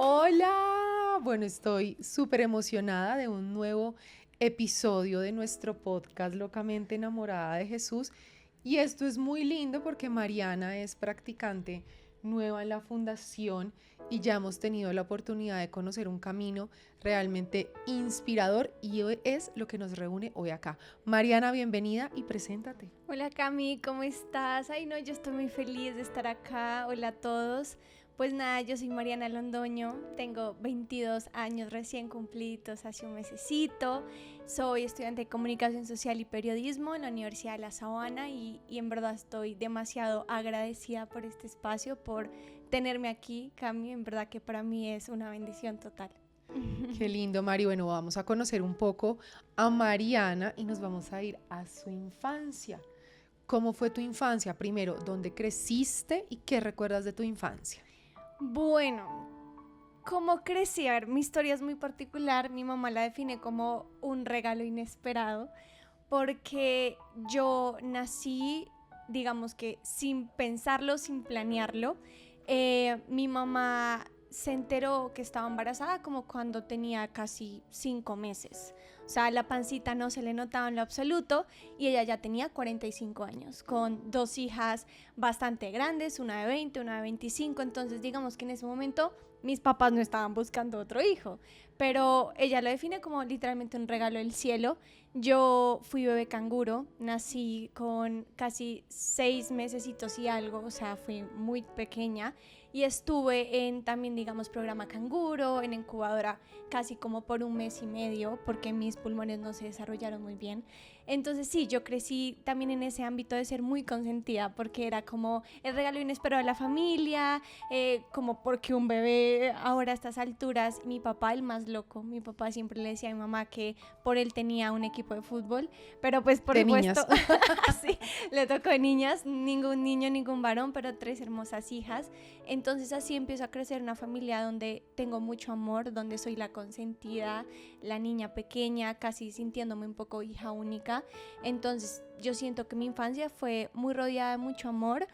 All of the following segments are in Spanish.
Hola, bueno, estoy súper emocionada de un nuevo episodio de nuestro podcast Locamente Enamorada de Jesús. Y esto es muy lindo porque Mariana es practicante nueva en la fundación y ya hemos tenido la oportunidad de conocer un camino realmente inspirador y es lo que nos reúne hoy acá. Mariana, bienvenida y preséntate. Hola Cami, ¿cómo estás? Ay no, yo estoy muy feliz de estar acá. Hola a todos. Pues nada, yo soy Mariana Londoño, tengo 22 años recién cumplidos hace un mesecito. Soy estudiante de Comunicación Social y Periodismo en la Universidad de La Sabana y en verdad estoy demasiado agradecida por este espacio, por tenerme aquí, Cami. En verdad que para mí es una bendición total. Qué lindo, Mari. Bueno, vamos a conocer un poco a Mariana y nos vamos a ir a su infancia. ¿Cómo fue tu infancia? Primero, ¿dónde creciste y qué recuerdas de tu infancia? Bueno, ¿cómo crecí? A ver, mi historia es muy particular. Mi mamá la define como un regalo inesperado porque yo nací, digamos que sin pensarlo, sin planearlo. Mi mamá se enteró que estaba embarazada como cuando tenía casi 5 meses. O sea, la pancita no se le notaba en lo absoluto y ella ya tenía 45 años, con 2 hijas bastante grandes, una de 20, una de 25. Entonces, digamos que en ese momento mis papás no estaban buscando otro hijo, pero ella lo define como literalmente un regalo del cielo. Yo fui bebé canguro, nací con casi 6 mesecitos y algo, o sea, fui muy pequeña y estuve en también, digamos, programa canguro, en incubadora casi como por un mes y medio porque mis pulmones no se desarrollaron muy bien. Entonces sí, yo crecí también en ese ámbito de ser muy consentida porque era como el regalo inesperado de la familia, como porque un bebé ahora a estas alturas, mi papá el más loco, mi papá siempre le decía a mi mamá que por él tenía un equipo de fútbol, pero pues por De supuesto, niñas. sí, le tocó niñas, ningún niño, ningún varón, pero 3 hermosas hijas. Entonces así empiezo a crecer una familia donde tengo mucho amor, donde soy la consentida, la niña pequeña, casi sintiéndome un poco hija única. Entonces yo siento que mi infancia fue muy rodeada de mucho amor,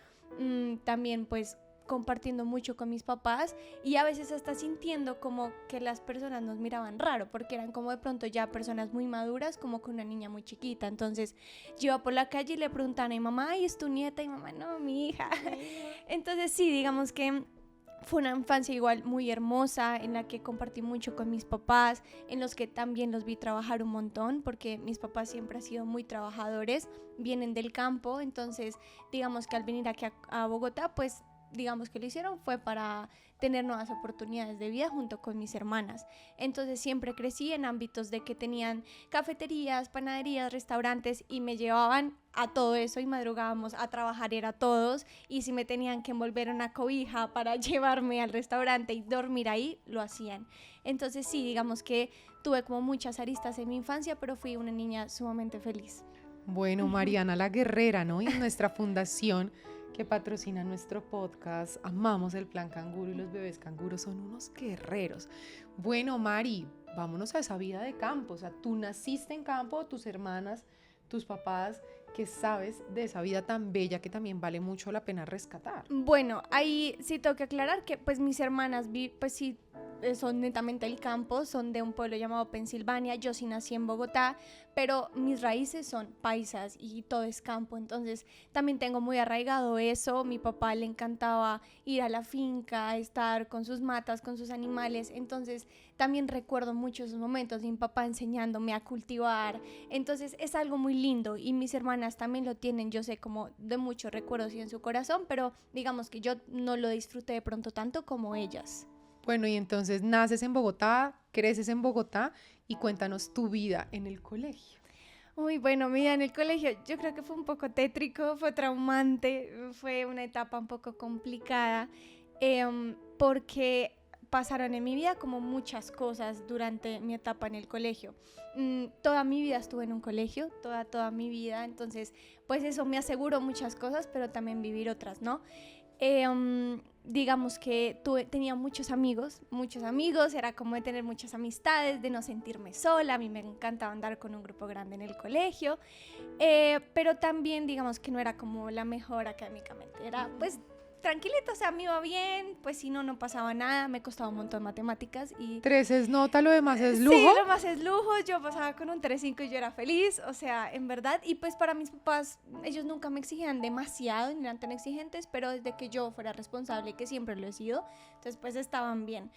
también pues compartiendo mucho con mis papás y a veces hasta sintiendo como que las personas nos miraban raro porque eran como de pronto ya personas muy maduras como con una niña muy chiquita. Entonces yo iba por la calle y le preguntaban a mi mamá, ay, ¿es tu nieta? Y mamá, no, mi hija. Entonces sí, digamos que fue una infancia igual muy hermosa en la que compartí mucho con mis papás, en los que también los vi trabajar un montón porque mis papás siempre han sido muy trabajadores, vienen del campo. Entonces digamos que al venir aquí a Bogotá pues digamos que lo hicieron fue para tener nuevas oportunidades de vida junto con mis hermanas. Entonces siempre crecí en ámbitos de que tenían cafeterías, panaderías, restaurantes y me llevaban a todo eso y madrugábamos a trabajar era todos, y si me tenían que envolver una cobija para llevarme al restaurante y dormir ahí, lo hacían. Entonces sí, digamos que tuve como muchas aristas en mi infancia, pero fui una niña sumamente feliz. Bueno, Mariana la Guerrera, ¿no? Y nuestra fundación que patrocina nuestro podcast, amamos el plan canguro y los bebés canguros son unos guerreros. Bueno, Mari, vámonos a esa vida de campo. O sea, tú naciste en campo, tus hermanas, tus papás, ¿qué sabes de esa vida tan bella que también vale mucho la pena rescatar? Bueno, ahí sí tengo que aclarar que pues mis hermanas pues sí son netamente del campo, son de un pueblo llamado Pensilvania. Yo sí nací en Bogotá, pero mis raíces son paisas y todo es campo. Entonces también tengo muy arraigado eso. Mi papá le encantaba ir a la finca, estar con sus matas, con sus animales. Entonces también recuerdo mucho esos momentos de mi papá enseñándome a cultivar. Entonces es algo muy lindo y mis hermanas también lo tienen, yo sé, como de muchos recuerdos y en su corazón, pero digamos que yo no lo disfruté de pronto tanto como ellas. Bueno, y entonces naces en Bogotá, creces en Bogotá y cuéntanos tu vida en el colegio. Uy, bueno, mira, en el colegio yo creo que fue un poco tétrico, fue traumante, fue una etapa un poco complicada, porque pasaron en mi vida como muchas cosas durante mi etapa en el colegio. Toda mi vida estuve en un colegio, toda mi vida. Entonces pues eso me aseguró muchas cosas, pero también vivir otras, ¿no? Digamos que tenía muchos amigos, era como de tener muchas amistades, de no sentirme sola. A mí me encantaba andar con un grupo grande en el colegio, pero también digamos que no era como la mejor académicamente, era pues tranquilito, o sea, me iba bien, pues si no, no pasaba nada, me costaba un montón matemáticas y... 3 es nota, lo demás es lujo. Sí, lo más es lujo, yo pasaba con un 3.5 y yo era feliz, o sea, en verdad, y pues para mis papás, ellos nunca me exigían demasiado, ni eran tan exigentes, pero desde que yo fuera responsable, que siempre lo he sido, entonces pues estaban bien.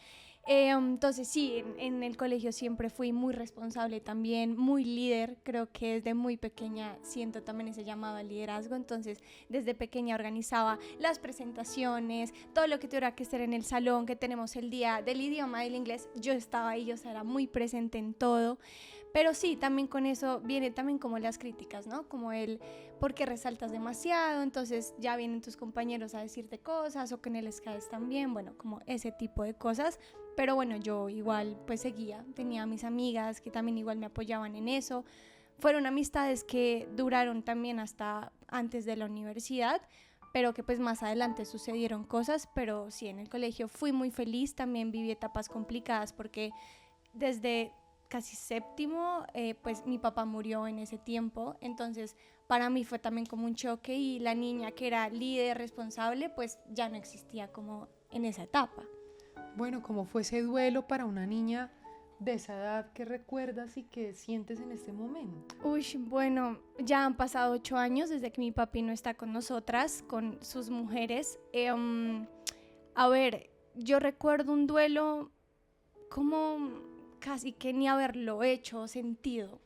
Entonces sí, en el colegio siempre fui muy responsable también, muy líder, creo que desde muy pequeña siento también ese llamado al liderazgo, entonces desde pequeña organizaba las presentaciones, todo lo que tuviera que hacer en el salón, que tenemos el día del idioma del inglés, yo estaba ahí, yo era muy presente en todo. Pero sí, también con eso viene también como las críticas, ¿no? Como el por qué resaltas demasiado, entonces ya vienen tus compañeros a decirte cosas o que no les caes tan bien, bueno, como ese tipo de cosas. Pero bueno, yo igual pues seguía, tenía mis amigas que también igual me apoyaban en eso. Fueron amistades que duraron también hasta antes de la universidad, pero que pues más adelante sucedieron cosas, pero sí, en el colegio fui muy feliz, también viví etapas complicadas porque desde casi séptimo, pues mi papá murió en ese tiempo, entonces para mí fue también como un choque y la niña que era líder, responsable, pues ya no existía como en esa etapa. Bueno, ¿cómo fue ese duelo para una niña de esa edad? ¿Qué recuerdas y qué sientes en este momento? Uy, bueno, ya han pasado 8 años desde que mi papi no está con nosotras, con sus mujeres. A ver, yo recuerdo un duelo como casi que ni haberlo hecho sentido,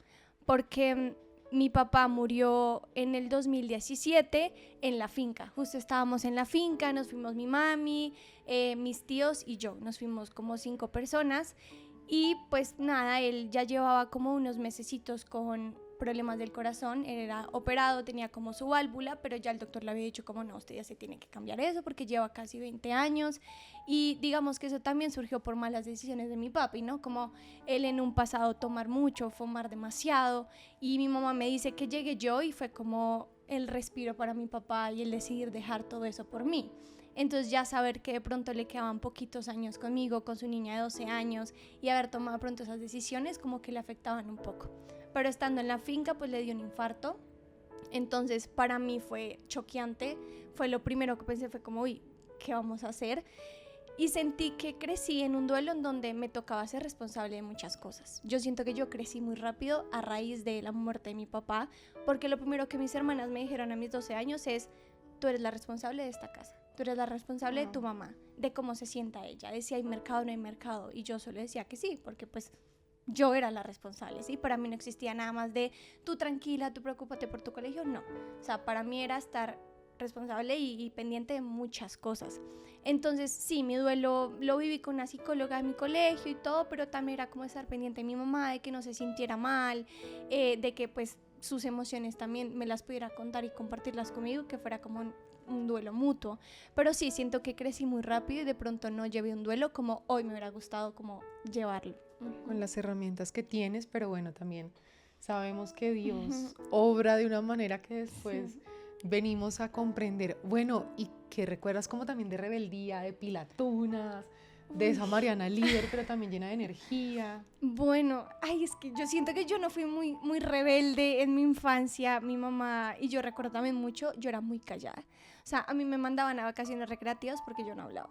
porque mi papá murió en el 2017 en la finca, justo estábamos en la finca, nos fuimos mi mami, mis tíos y yo, nos fuimos como 5 personas y pues nada, él ya llevaba como unos mesecitos con problemas del corazón, él era operado, tenía como su válvula, pero ya el doctor le había dicho como no, usted ya se tiene que cambiar eso porque lleva casi 20 años y digamos que eso también surgió por malas decisiones de mi papi, ¿no? Como él en un pasado tomar mucho, fumar demasiado y mi mamá me dice que llegué yo y fue como el respiro para mi papá y el decidir dejar todo eso por mí. Entonces ya saber que de pronto le quedaban poquitos años conmigo, con su niña de 12 años y haber tomado pronto esas decisiones como que le afectaban un poco. Pero estando en la finca pues le dio un infarto, entonces para mí fue choqueante, fue lo primero que pensé, fue como, uy, ¿qué vamos a hacer? Y sentí que crecí en un duelo en donde me tocaba ser responsable de muchas cosas. Yo siento que yo crecí muy rápido a raíz de la muerte de mi papá, porque lo primero que mis hermanas me dijeron a mis 12 años es, tú eres la responsable de esta casa, tú eres la responsable de tu mamá, de cómo se sienta ella, de si hay mercado o no hay mercado, y yo solo decía que sí, porque pues yo era la responsable, ¿sí? Para mí no existía nada más de tú tranquila, tú preocúpate por tu colegio, no. O sea, para mí era estar responsable y pendiente de muchas cosas. Entonces, sí, mi duelo lo viví con una psicóloga de mi colegio y todo, pero también era como estar pendiente de mi mamá, de que no se sintiera mal, de que pues sus emociones también me las pudiera contar y compartirlas conmigo, que fuera como un duelo mutuo. Pero sí, siento que crecí muy rápido y de pronto no llevé un duelo como hoy me hubiera gustado como llevarlo. Con las herramientas que tienes, pero bueno, también sabemos que Dios obra de una manera que después venimos a comprender. Bueno, y que recuerdas como también de rebeldía, de pilatunas, de esa Mariana líder, pero también llena de energía. Bueno, ay, es que yo siento que yo no fui muy rebelde en mi infancia. Mi mamá, y yo recuerdo también mucho, yo era muy callada. O sea, a mí me mandaban a vacaciones recreativas porque yo no hablaba.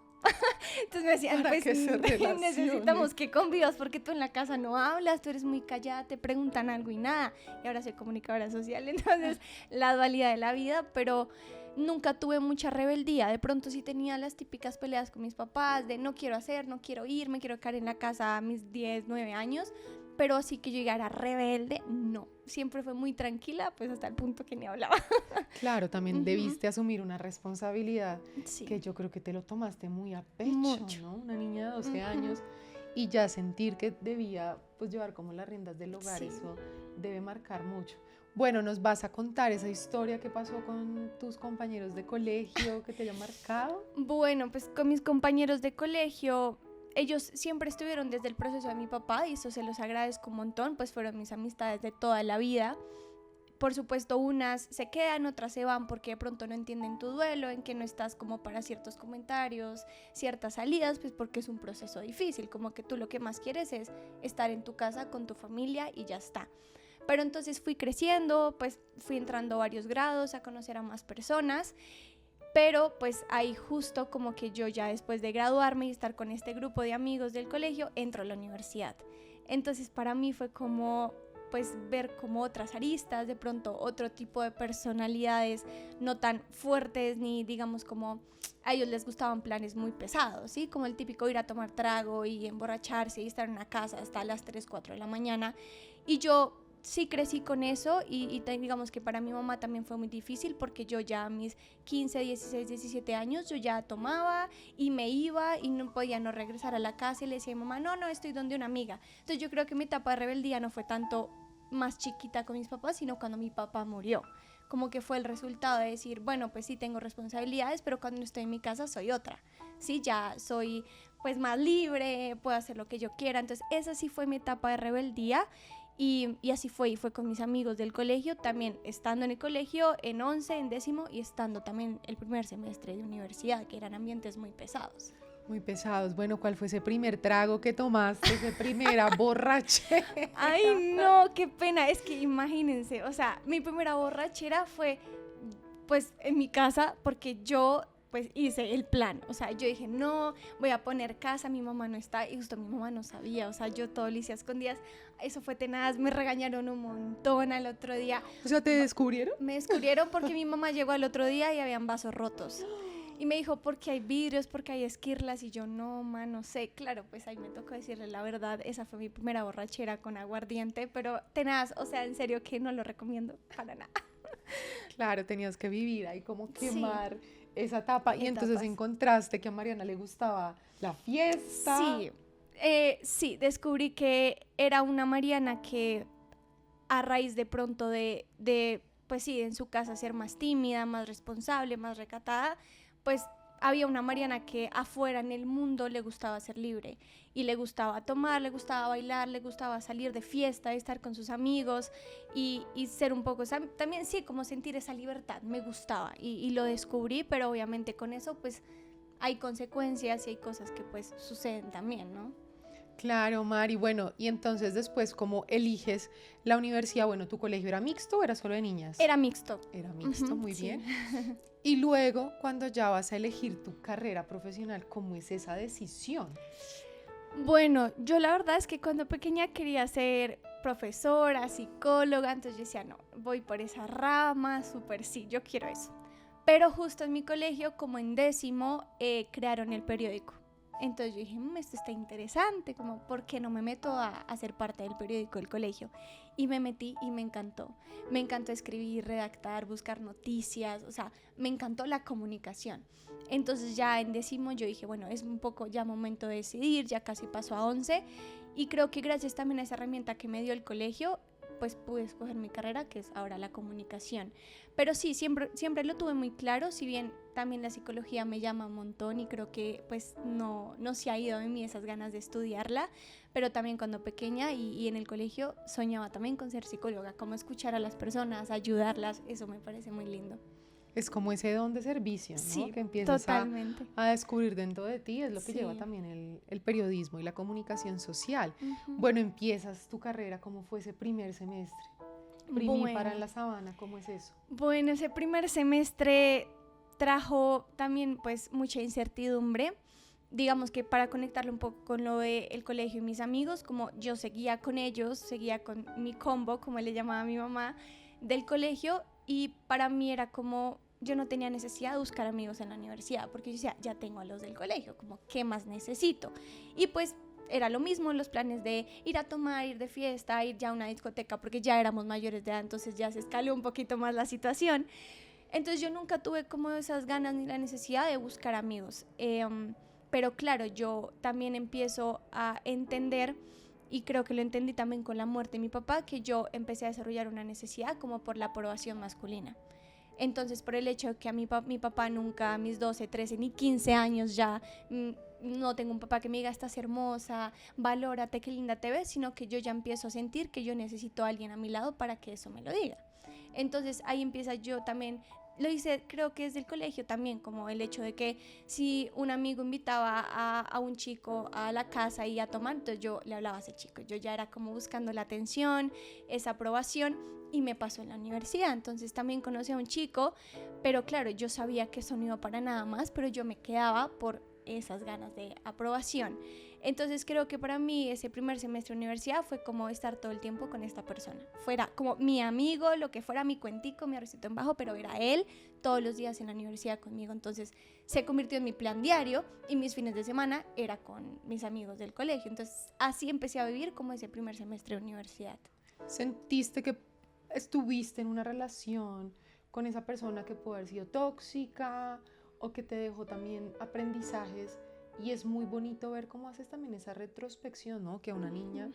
Entonces me decían, Para pues que se necesitamos que convivas porque tú en la casa no hablas, tú eres muy callada, te preguntan algo y nada. Y ahora soy comunicadora social, entonces la dualidad de la vida, pero nunca tuve mucha rebeldía. De pronto sí tenía las típicas peleas con mis papás de no quiero hacer, no quiero ir, me quiero quedar en la casa a mis 10, 9 años, pero así que yo llegara rebelde, no. Siempre fue muy tranquila, pues hasta el punto que ni hablaba. Claro, también debiste asumir una responsabilidad Sí. que yo creo que te lo tomaste muy a pecho, Mucho. ¿no? Una niña de 12 años y ya sentir que debía pues llevar como las riendas del hogar, Sí. eso debe marcar mucho. Bueno, nos vas a contar esa historia que pasó con tus compañeros de colegio que te haya marcado. Bueno, pues con mis compañeros de colegio, ellos siempre estuvieron desde el proceso de mi papá y eso se los agradezco un montón, pues fueron mis amistades de toda la vida. Por supuesto, unas se quedan, otras se van porque de pronto no entienden tu duelo, en que no estás como para ciertos comentarios, ciertas salidas, pues porque es un proceso difícil, como que tú lo que más quieres es estar en tu casa con tu familia y ya está. Pero entonces fui creciendo, pues fui entrando varios grados a conocer a más personas, Pero pues ahí justo como que yo ya después de graduarme y estar con este grupo de amigos del colegio, entro a la universidad. Entonces para mí fue como pues ver como otras aristas, de pronto otro tipo de personalidades no tan fuertes ni digamos como a ellos les gustaban planes muy pesados, ¿sí? Como el típico ir a tomar trago y emborracharse y estar en una casa hasta las 3, 4 de la mañana. Y yo sí crecí con eso y digamos que para mi mamá también fue muy difícil porque yo ya a mis 15, 16, 17 años yo ya tomaba y me iba y no podía no regresar a la casa y le decía a mi mamá, no, estoy donde una amiga. Entonces yo creo que mi etapa de rebeldía no fue tanto más chiquita con mis papás, sino cuando mi papá murió. Como que fue el resultado de decir, bueno, pues sí tengo responsabilidades, pero cuando estoy en mi casa soy otra, sí, ya soy pues más libre, puedo hacer lo que yo quiera. Entonces esa sí fue mi etapa de rebeldía y así fue, y fue con mis amigos del colegio, también estando en el colegio en 11, en décimo y estando también el primer semestre de universidad, que eran ambientes muy pesados. Muy pesados. Bueno, ¿cuál fue ese primer trago que tomaste, esa primera borrachera? Ay, no, qué pena. Es que imagínense, o sea, mi primera borrachera fue pues en mi casa porque yo pues hice el plan. O sea, yo dije, no, voy a poner casa, mi mamá no está, y justo mi mamá no sabía. O sea, yo todo lo hice a escondidas. Eso fue tenaz, me regañaron un montón al otro día. O sea, ¿te descubrieron? Me descubrieron porque mi mamá llegó al otro día y habían vasos rotos. Y me dijo, porque hay vidrios, porque hay esquirlas. Y yo, no, ma, no sé. Claro, pues ahí me tocó decirle la verdad. Esa fue mi primera borrachera con aguardiente. Pero tenaz, o sea, en serio que no lo recomiendo para nada. Claro, tenías que vivir ahí como quemar Sí, esa etapa. Y entonces etapas. encontraste que a Mariana le gustaba la fiesta. Sí, sí, descubrí que era una Mariana que a raíz de pronto pues sí, en su casa ser más tímida, más responsable, más recatada, pues había una Mariana que afuera en el mundo le gustaba ser libre y le gustaba tomar, le gustaba bailar, le gustaba salir de fiesta, estar con sus amigos y ser un poco, también sí, como sentir esa libertad, me gustaba y lo descubrí, pero obviamente con eso pues hay consecuencias y hay cosas que pues suceden también, ¿no? Claro, Mari. Bueno, y entonces después, ¿cómo eliges la universidad? Bueno, ¿tu colegio era mixto o era solo de niñas? Era mixto. Era mixto, muy Sí. bien. Y luego, cuando ya vas a elegir tu carrera profesional, ¿cómo es esa decisión? Bueno, yo la verdad es que cuando pequeña quería ser profesora, psicóloga, entonces yo decía, no, voy por esa rama, súper sí, yo quiero eso. Pero justo en mi colegio, como en décimo, crearon el periódico. Entonces yo dije, esto está interesante, como, ¿por qué no me meto a ser parte del periódico del colegio? Y me metí y me encantó. Me encantó escribir, redactar, buscar noticias, o sea, me encantó la comunicación. Entonces ya en décimo yo dije, bueno, es un poco ya momento de decidir, ya casi paso a 11 y creo que gracias también a esa herramienta que me dio el colegio, pues pude escoger mi carrera, que es ahora la comunicación. Pero sí, siempre lo tuve muy claro, si bien también la psicología me llama un montón y creo que pues no se ha ido de mí esas ganas de estudiarla, pero también cuando pequeña y en el colegio soñaba también con ser psicóloga, como escuchar a las personas, ayudarlas, eso me parece muy lindo. Es como ese don de servicio, ¿no? Sí, Que empiezas totalmente. a descubrir dentro de ti, es lo que Sí. lleva también el periodismo y la comunicación social. Ujú. Bueno, empiezas tu carrera, ¿cómo fue ese primer semestre? Primípara en la sabana, ¿cómo es eso? Bueno, ese primer semestre trajo también pues mucha incertidumbre. Digamos que para conectarlo un poco con lo del colegio y mis amigos, como yo seguía con ellos, seguía con mi combo, como le llamaba a mi mamá, del colegio, y para mí era como, yo no tenía necesidad de buscar amigos en la universidad, porque yo decía, ya tengo a los del colegio, como, ¿qué más necesito? Y pues era lo mismo, los planes de ir a tomar, ir de fiesta, ir ya a una discoteca, porque ya éramos mayores de edad, entonces ya se escaló un poquito más la situación. Entonces yo nunca tuve como esas ganas ni la necesidad de buscar amigos. Pero claro, yo también empiezo a entender, y creo que lo entendí también con la muerte de mi papá, que yo empecé a desarrollar una necesidad como por la aprobación masculina. Entonces, por el hecho de que a mi papá nunca, a mis 12, 13, ni 15 años ya, no tengo un papá que me diga, estás hermosa, valórate, qué linda te ves, sino que yo ya empiezo a sentir que yo necesito a alguien a mi lado para que eso me lo diga. Entonces, ahí empieza yo también lo hice creo que desde el colegio también, como el hecho de que si un amigo invitaba a un chico a la casa y a tomar, entonces yo le hablaba a ese chico, yo ya era como buscando la atención, esa aprobación, y me pasó en la universidad. Entonces también conocí a un chico, pero claro, yo sabía que eso no iba para nada más, pero yo me quedaba por esas ganas de aprobación. Entonces creo que para mí ese primer semestre de universidad fue como estar todo el tiempo con esta persona. Fuera como mi amigo, lo que fuera mi cuentico, mi arrocito en bajo, pero era él todos los días en la universidad conmigo. Entonces se convirtió en mi plan diario y mis fines de semana era con mis amigos del colegio. Entonces así empecé a vivir como ese primer semestre de universidad. ¿Sentiste que estuviste en una relación con esa persona que puede haber sido tóxica o que te dejó también aprendizajes? Y es muy bonito ver cómo haces también esa retrospección, ¿no? Que a una niña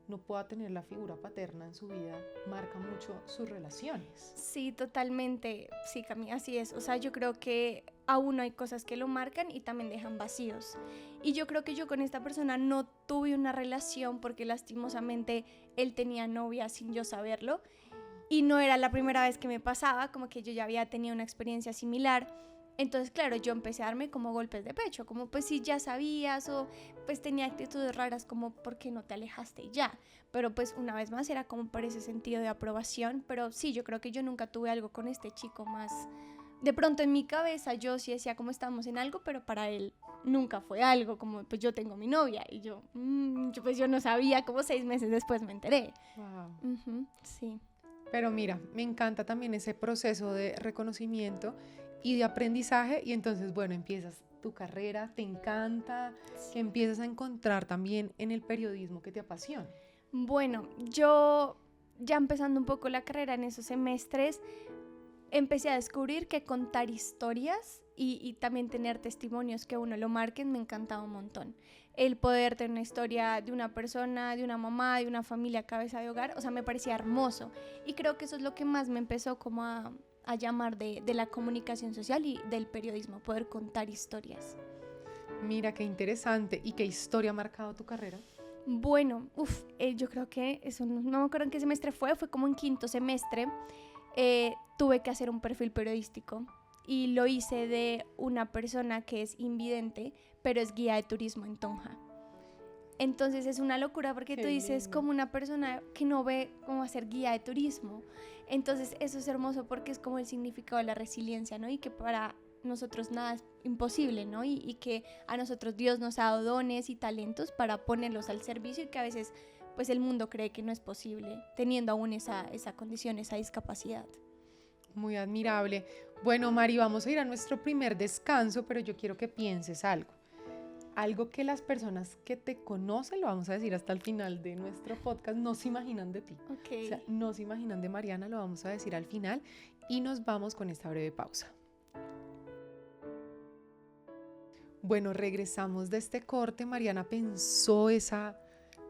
no pueda tener la figura paterna en su vida, marca mucho sus relaciones. Sí, totalmente. Sí, Cami, así es. O sea, yo creo que aún hay cosas que lo marcan y también dejan vacíos. Y yo creo que yo con esta persona no tuve una relación porque lastimosamente él tenía novia sin yo saberlo. Y no era la primera vez que me pasaba, como que yo ya había tenido una experiencia similar. Entonces, claro, yo empecé a darme como golpes de pecho, como pues si ya sabías o pues tenía actitudes raras como ¿por qué no te alejaste y ya? Pero pues una vez más era como por ese sentido de aprobación, pero sí, yo creo que yo nunca tuve algo con este chico más. De pronto en mi cabeza yo sí decía como estábamos en algo, pero para él nunca fue algo, como pues yo tengo mi novia y pues yo no sabía, como 6 meses después me enteré. Wow. Sí. Pero mira, me encanta también ese proceso de reconocimiento y de aprendizaje y entonces, bueno, empiezas tu carrera, te encanta, que empiezas a encontrar también en el periodismo que te apasiona. Bueno, yo ya empezando un poco la carrera en esos semestres, empecé a descubrir que contar historias y también tener testimonios que a uno lo marquen me encantaba un montón. El poder tener una historia de una persona, de una mamá, de una familia cabeza de hogar, o sea, me parecía hermoso. Y creo que eso es lo que más me empezó como a llamar de la comunicación social y del periodismo, poder contar historias. Mira, qué interesante. ¿Y qué historia ha marcado tu carrera? Bueno, yo creo que eso, no me acuerdo en qué semestre fue como en quinto semestre. Tuve que hacer un perfil periodístico y lo hice de una persona que es invidente, pero es guía de turismo en Tunja. Entonces es una locura porque tú dices como una persona que no ve cómo hacer guía de turismo. Entonces eso es hermoso porque es como el significado de la resiliencia, ¿no? Y que para nosotros nada es imposible, ¿no? Y que a nosotros Dios nos ha dado dones y talentos para ponerlos al servicio y que a veces pues el mundo cree que no es posible teniendo aún esa condición, esa discapacidad. Muy admirable. Bueno, Mari, vamos a ir a nuestro primer descanso, pero yo quiero que pienses algo. Algo que las personas que te conocen, lo vamos a decir hasta el final de nuestro podcast, no se imaginan de ti. Okay. O sea, no se imaginan de Mariana, lo vamos a decir al final y nos vamos con esta breve pausa. Bueno, regresamos de este corte. Mariana pensó esa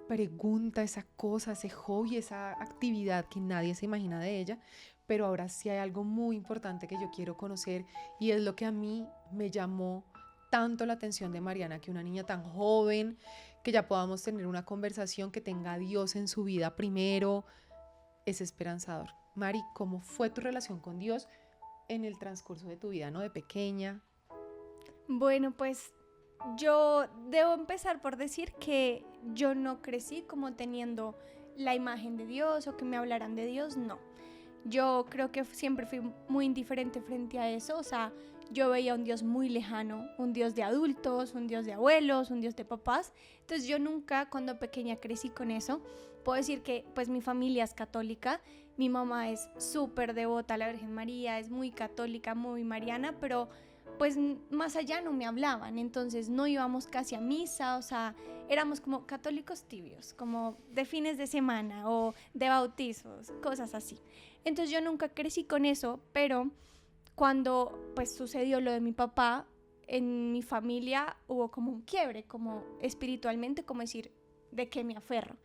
pregunta, esa cosa, ese hobby, esa actividad que nadie se imagina de ella, pero ahora sí hay algo muy importante que yo quiero conocer y es lo que a mí me llamó tanto la atención de Mariana, que una niña tan joven, que ya podamos tener una conversación, que tenga a Dios en su vida primero, es esperanzador. Mari, ¿cómo fue tu relación con Dios en el transcurso de tu vida, ¿no? De pequeña. Bueno, pues yo debo empezar por decir que yo no crecí como teniendo la imagen de Dios o que me hablaran de Dios, no. Yo creo que siempre fui muy indiferente frente a eso, o sea, yo veía un Dios muy lejano, un Dios de adultos, un Dios de abuelos, un Dios de papás. Entonces yo nunca cuando pequeña crecí con eso. Puedo decir que pues mi familia es católica, mi mamá es súper devota a la Virgen María, es muy católica, muy mariana, pero pues más allá no me hablaban, entonces no íbamos casi a misa, o sea, éramos como católicos tibios, como de fines de semana o de bautizos, cosas así. Entonces yo nunca crecí con eso, pero cuando pues sucedió lo de mi papá, en mi familia hubo como un quiebre, como espiritualmente, como decir, ¿de qué me aferro?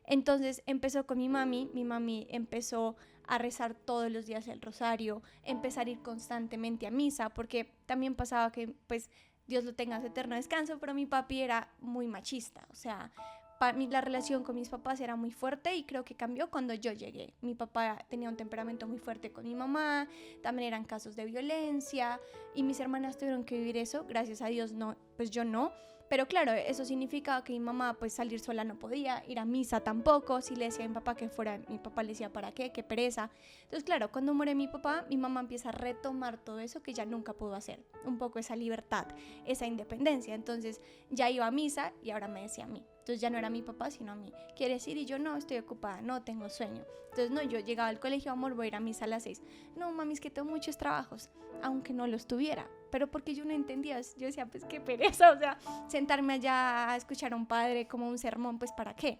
Entonces empezó con mi mami empezó a rezar todos los días el rosario, empezar a ir constantemente a misa, porque también pasaba que, pues, Dios lo tenga en su eterno descanso, pero mi papi era muy machista, o sea, la relación con mis papás era muy fuerte y creo que cambió cuando yo llegué. Mi papá tenía un temperamento muy fuerte con mi mamá, también eran casos de violencia y mis hermanas tuvieron que vivir eso, gracias a Dios no, pues yo no. Pero claro, eso significaba que mi mamá pues salir sola no podía, ir a misa tampoco, si le decía a mi papá que fuera, mi papá le decía ¿para qué? Qué pereza. Entonces claro, cuando muere mi papá, mi mamá empieza a retomar todo eso que ya nunca pudo hacer, un poco esa libertad, esa independencia. Entonces ya iba a misa y ahora me decía a mí. Entonces ya no era mi papá, sino a mí. ¿Quieres ir? Y yo, no, estoy ocupada, no, tengo sueño. Entonces, no, yo llegaba al colegio, amor, voy a ir a misa a las 6. No, mami, es que tengo muchos trabajos, aunque no los tuviera. Pero porque yo no entendía, yo decía, pues qué pereza, o sea, sentarme allá a escuchar a un padre como un sermón, pues ¿para qué?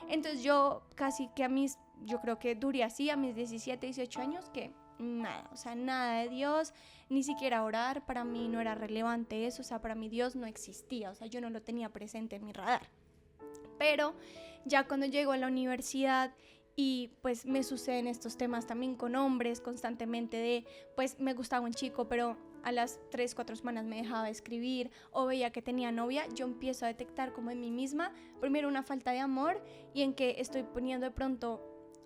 Entonces yo casi que yo creo que duré así a mis 17, 18 años, que nada, o sea, nada de Dios, ni siquiera orar, para mí no era relevante eso, o sea, para mí Dios no existía, o sea, yo no lo tenía presente en mi radar. Pero ya cuando llego a la universidad y pues me suceden estos temas también con hombres constantemente de pues me gustaba un chico pero a las 3, 4 semanas me dejaba de escribir o veía que tenía novia, yo empiezo a detectar como en mí misma primero una falta de amor y en que estoy poniendo de pronto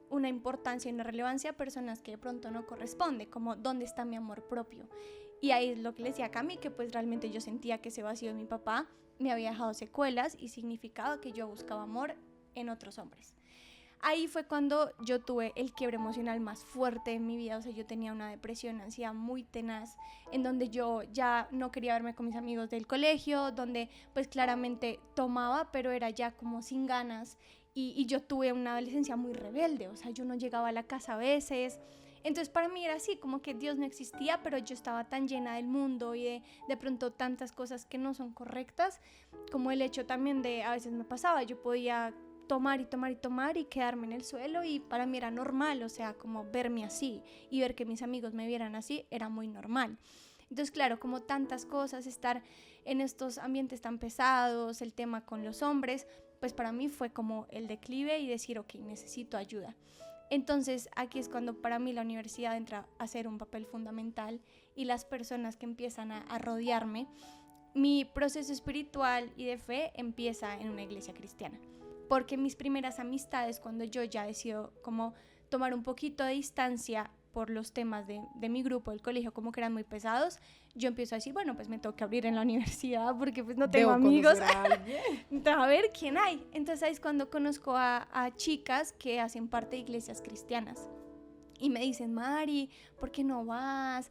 una importancia y una relevancia a personas que de pronto no corresponde, como dónde está mi amor propio. Y ahí es lo que le decía a Cami, que pues realmente yo sentía que ese vacío de mi papá me había dejado secuelas y significaba que yo buscaba amor en otros hombres. Ahí fue cuando yo tuve el quiebre emocional más fuerte en mi vida, o sea, yo tenía una depresión, ansiedad muy tenaz, en donde yo ya no quería verme con mis amigos del colegio, donde pues claramente tomaba, pero era ya como sin ganas, y yo tuve una adolescencia muy rebelde, o sea, yo no llegaba a la casa a veces. Entonces para mí era así, como que Dios no existía, pero yo estaba tan llena del mundo y de pronto tantas cosas que no son correctas, como el hecho también de, a veces me pasaba, yo podía tomar y tomar y tomar y quedarme en el suelo y para mí era normal, o sea, como verme así y ver que mis amigos me vieran así era muy normal. Entonces, claro, como tantas cosas, estar en estos ambientes tan pesados, el tema con los hombres, pues para mí fue como el declive y decir, ok, necesito ayuda. Entonces aquí es cuando para mí la universidad entra a ser un papel fundamental y las personas que empiezan a rodearme. Mi proceso espiritual y de fe empieza en una iglesia cristiana, porque mis primeras amistades, cuando yo ya decido como tomar un poquito de distancia por los temas de mi grupo, del colegio, como que eran muy pesados, yo empiezo a decir, bueno, pues me tengo que abrir en la universidad porque pues no tengo amigos. A ver quién hay. Entonces ahí es cuando conozco a chicas que hacen parte de iglesias cristianas. Y me dicen, Mari, ¿por qué no vas?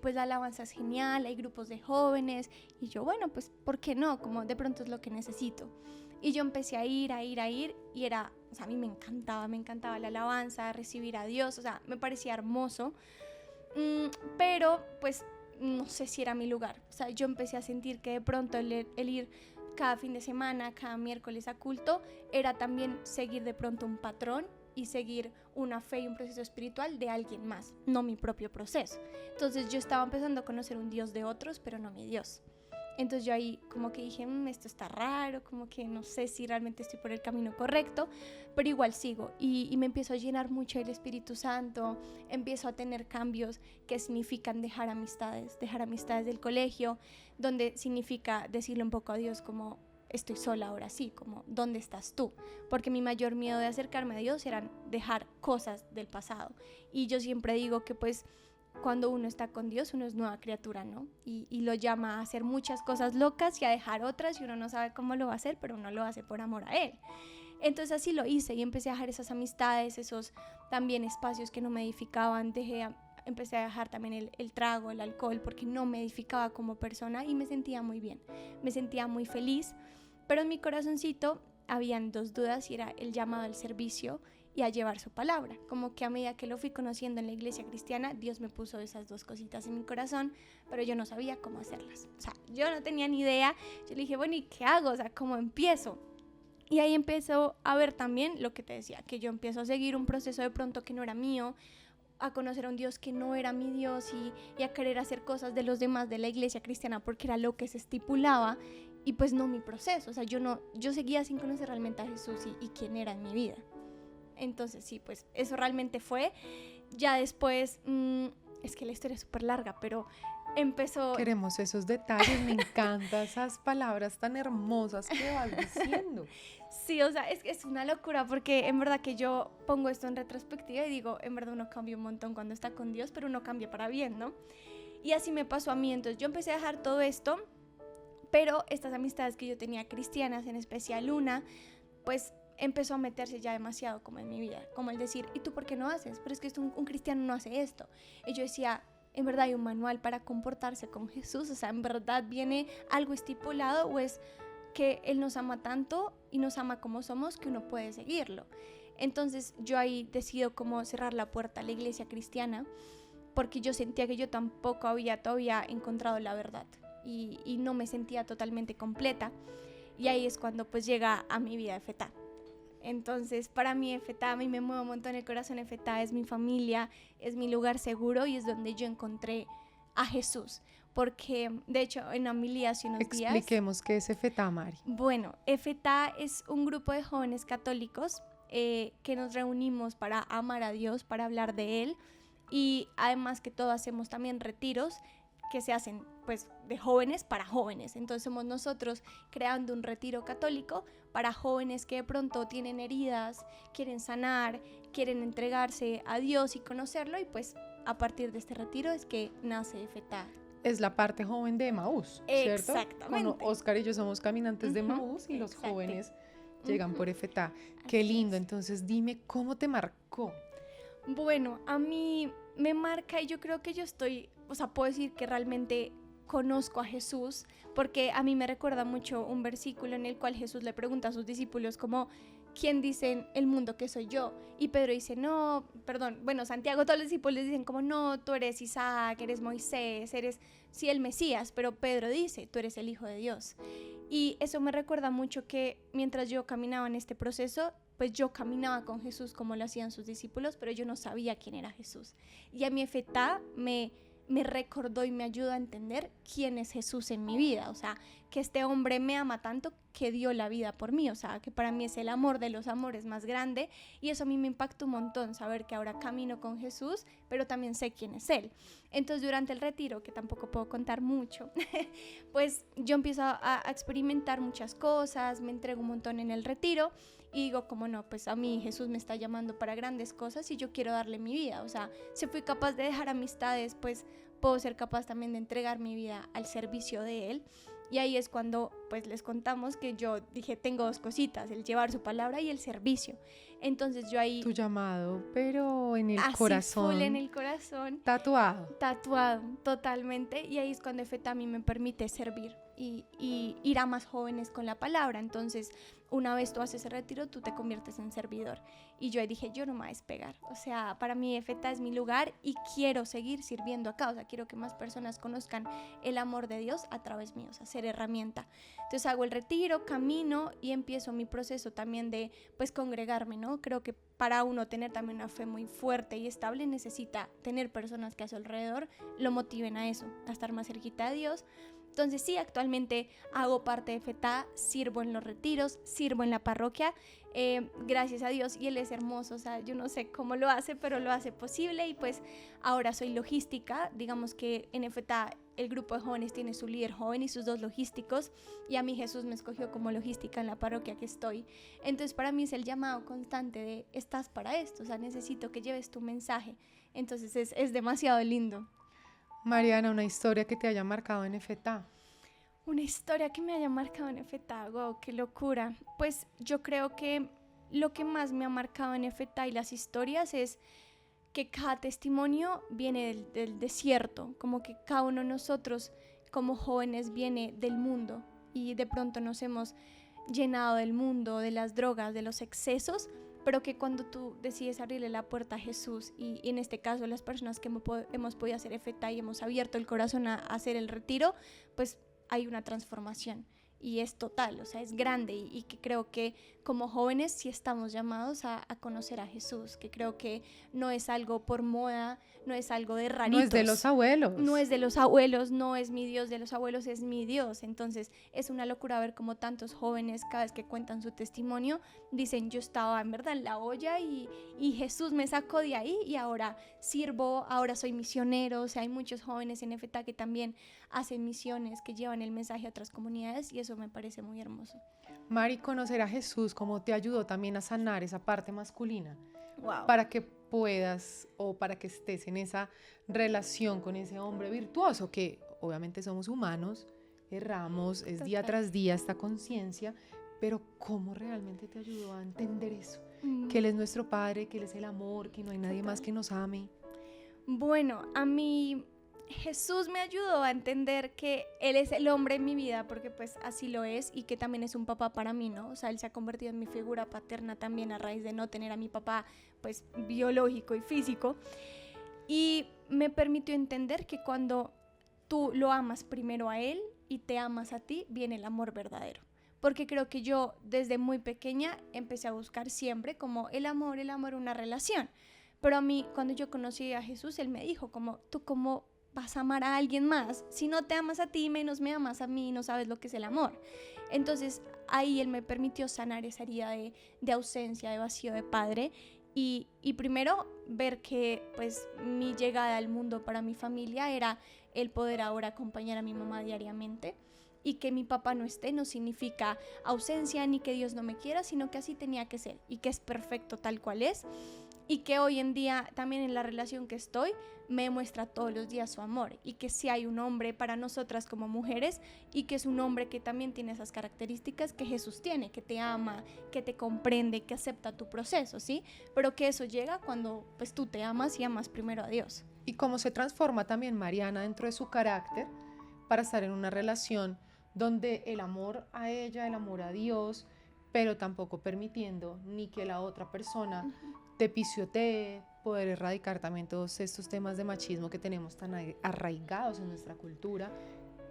Pues la alabanza es genial, hay grupos de jóvenes. Y yo, bueno, pues ¿por qué no? Como de pronto es lo que necesito. Y yo empecé a ir y era, o sea, a mí me encantaba la alabanza, recibir a Dios, o sea, me parecía hermoso. Pero pues no sé si era mi lugar. O sea, yo empecé a sentir que de pronto el ir cada fin de semana, cada miércoles a culto, era también seguir de pronto un patrón y seguir una fe y un proceso espiritual de alguien más, no mi propio proceso. Entonces yo estaba empezando a conocer un Dios de otros, pero no mi Dios. Entonces yo ahí como que dije, esto está raro, como que no sé si realmente estoy por el camino correcto, pero igual sigo y me empiezo a llenar mucho del Espíritu Santo, empiezo a tener cambios que significan dejar amistades del colegio, donde significa decirle un poco a Dios como estoy sola ahora sí, como ¿dónde estás tú? Porque mi mayor miedo de acercarme a Dios era dejar cosas del pasado y yo siempre digo que pues cuando uno está con Dios, uno es nueva criatura, ¿no? Y lo llama a hacer muchas cosas locas y a dejar otras y uno no sabe cómo lo va a hacer, pero uno lo hace por amor a Él. Entonces así lo hice y empecé a dejar esas amistades, esos también espacios que no me edificaban, empecé a dejar también el trago, el alcohol, porque no me edificaba como persona y me sentía muy bien, me sentía muy feliz, pero en mi corazoncito habían dos dudas y era el llamado al servicio y a llevar su palabra, como que a medida que lo fui conociendo en la iglesia cristiana, Dios me puso esas dos cositas en mi corazón, pero yo no sabía cómo hacerlas, o sea, yo no tenía ni idea, yo le dije, bueno, ¿y qué hago? O sea, ¿cómo empiezo? Y ahí empezó a ver también lo que te decía, que yo empiezo a seguir un proceso de pronto que no era mío, a conocer a un Dios que no era mi Dios y a querer hacer cosas de los demás de la iglesia cristiana porque era lo que se estipulaba y pues no mi proceso, o sea, yo seguía sin conocer realmente a Jesús y quién era en mi vida. Entonces sí, pues eso realmente fue. Ya después, es que la historia es súper larga, pero empezó... Queremos esos detalles, me encantan esas palabras tan hermosas que vas diciendo. Sí, o sea, es una locura porque en verdad que yo pongo esto en retrospectiva y digo, en verdad uno cambia un montón cuando está con Dios, pero uno cambia para bien, ¿no? Y así me pasó a mí, entonces yo empecé a dejar todo esto, pero estas amistades que yo tenía cristianas, en especial una, pues empezó a meterse ya demasiado como en mi vida, como el decir, ¿y tú por qué no haces? Pero es que un cristiano no hace esto. Y yo decía, en verdad hay un manual para comportarse como Jesús, o sea, en verdad viene algo estipulado o es que Él nos ama tanto y nos ama como somos que uno puede seguirlo. Entonces yo ahí decido como cerrar la puerta a la iglesia cristiana porque yo sentía que yo tampoco había todavía encontrado la verdad y no me sentía totalmente completa. Y ahí es cuando pues llega a mi vida FETA. Entonces para mí FETA, a mí me mueve un montón el corazón. FETA es mi familia, es mi lugar seguro y es donde yo encontré a Jesús. Porque de hecho en homilía hace unos días... Expliquemos qué es EFETA, Mari. Bueno, FETA es un grupo de jóvenes católicos que nos reunimos para amar a Dios, para hablar de Él y además que todo hacemos también retiros que se hacen pues de jóvenes para jóvenes. Entonces somos nosotros creando un retiro católico para jóvenes que de pronto tienen heridas, quieren sanar, quieren entregarse a Dios y conocerlo y pues a partir de este retiro es que nace FETA. Es la parte joven de Emaús, ¿cierto? Exactamente. Bueno, Oscar y yo somos caminantes de Emaús y los jóvenes llegan por EFETA. Qué lindo, entonces dime, ¿cómo te marcó? Bueno, a mí me marca y yo creo que yo estoy, o sea, puedo decir que realmente conozco a Jesús, porque a mí me recuerda mucho un versículo en el cual Jesús le pregunta a sus discípulos como, ¿quién dicen el mundo que soy yo? Y Pedro dice, no, perdón, bueno, Santiago, todos los discípulos dicen como, no, tú eres Isaac, eres Moisés, eres, sí, el Mesías, pero Pedro dice, tú eres el Hijo de Dios. Y eso me recuerda mucho que mientras yo caminaba en este proceso, pues yo caminaba con Jesús como lo hacían sus discípulos, pero yo no sabía quién era Jesús. Y a mi FETA me recordó y me ayudó a entender quién es Jesús en mi vida, o sea, que este hombre me ama tanto que dio la vida por mí, o sea, que para mí es el amor de los amores más grande y eso a mí me impactó un montón, saber que ahora camino con Jesús, pero también sé quién es Él. Entonces durante el retiro, que tampoco puedo contar mucho, pues yo empiezo a experimentar muchas cosas, me entrego un montón en el retiro y digo, como no, pues a mí Jesús me está llamando para grandes cosas y yo quiero darle mi vida, o sea, si fui capaz de dejar amistades, pues puedo ser capaz también de entregar mi vida al servicio de Él. Y ahí es cuando pues les contamos que yo dije, tengo dos cositas, el llevar su palabra y el servicio. Entonces yo ahí... Tu llamado, pero en el así corazón. full en el corazón. Tatuado. Tatuado, totalmente. Y ahí es cuando FETA a mí me permite servir y ir a más jóvenes con la palabra. Entonces, una vez tú haces ese retiro, tú te conviertes en servidor. Y yo ahí dije, yo no me voy a despegar. O sea, para mí FETA es mi lugar y quiero seguir sirviendo acá. O sea, quiero que más personas conozcan el amor de Dios a través mío, o sea, ser herramienta. Entonces hago el retiro, camino y empiezo mi proceso también de, pues, congregarme, ¿no? Creo que para uno tener también una fe muy fuerte y estable necesita tener personas que a su alrededor lo motiven a eso, a estar más cerquita de Dios. Entonces sí, actualmente hago parte de FETA, sirvo en los retiros, sirvo en la parroquia, gracias a Dios, y Él es hermoso, o sea, yo no sé cómo lo hace, pero lo hace posible y pues ahora soy logística, digamos que en FETA el grupo de jóvenes tiene su líder joven y sus dos logísticos y a mí Jesús me escogió como logística en la parroquia que estoy. Entonces para mí es el llamado constante de estás para esto, o sea, necesito que lleves tu mensaje. Entonces es demasiado lindo. Mariana, una historia que te haya marcado en EFETA. Una historia que me haya marcado en FETA, wow, qué locura. Pues yo creo que lo que más me ha marcado en FETA y las historias es que cada testimonio viene del desierto, como que cada uno de nosotros como jóvenes viene del mundo y de pronto nos hemos llenado del mundo, de las drogas, de los excesos, pero que cuando tú decides abrirle la puerta a Jesús y en este caso las personas que hemos podido hacer FETA y hemos abierto el corazón a hacer el retiro, pues hay una transformación y es total, o sea, es grande y que creo que como jóvenes sí estamos llamados a conocer a Jesús, que creo que no es algo por moda, no es algo de raritos. No es de los abuelos. No es de los abuelos, no es mi Dios de los abuelos, es mi Dios. Entonces es una locura ver cómo tantos jóvenes cada vez que cuentan su testimonio dicen yo estaba en verdad en la olla y Jesús me sacó de ahí y ahora sirvo, ahora soy misionero. O sea, hay muchos jóvenes en FETA que también hacen misiones, que llevan el mensaje a otras comunidades y eso me parece muy hermoso. Mari, conocer a Jesús, ¿cómo te ayudó también a sanar esa parte masculina? Wow. Para que puedas o para que estés en esa relación con ese hombre virtuoso, que obviamente somos humanos, erramos, es día Total. tras día esta conciencia, pero ¿cómo realmente te ayudó a entender eso? Mm, Que Él es nuestro Padre, que Él es el amor, que no hay nadie más total. que nos ame. Bueno, a mí Jesús me ayudó a entender que Él es el hombre en mi vida, porque pues así lo es, y que también es un papá para mí, ¿no? O sea, Él se ha convertido en mi figura paterna también a raíz de no tener a mi papá pues biológico y físico. Y me permitió entender que cuando tú lo amas primero a Él y te amas a ti, viene el amor verdadero. Porque creo que yo desde muy pequeña empecé a buscar siempre como el amor, una relación. Pero a mí, cuando yo conocí a Jesús, Él me dijo como, ¿tú cómo vas a amar a alguien más? Si no te amas a ti, menos me amas a mí, no sabes lo que es el amor. Entonces ahí Él me permitió sanar esa herida de ausencia, de vacío de padre. Y primero ver que pues mi llegada al mundo para mi familia era el poder ahora acompañar a mi mamá diariamente, y que mi papá no esté no significa ausencia ni que Dios no me quiera, sino que así tenía que ser y que es perfecto tal cual es, y que hoy en día también en la relación que estoy me muestra todos los días su amor, y que sí hay un hombre para nosotras como mujeres, y que es un hombre que también tiene esas características que Jesús tiene, que te ama, que te comprende, que acepta tu proceso, ¿sí? Pero que eso llega cuando pues tú te amas y amas primero a Dios. Y cómo se transforma también Mariana dentro de su carácter para estar en una relación donde el amor a ella, el amor a Dios, pero tampoco permitiendo ni que la otra persona te pisotee, poder erradicar también todos estos temas de machismo que tenemos tan arraigados en nuestra cultura.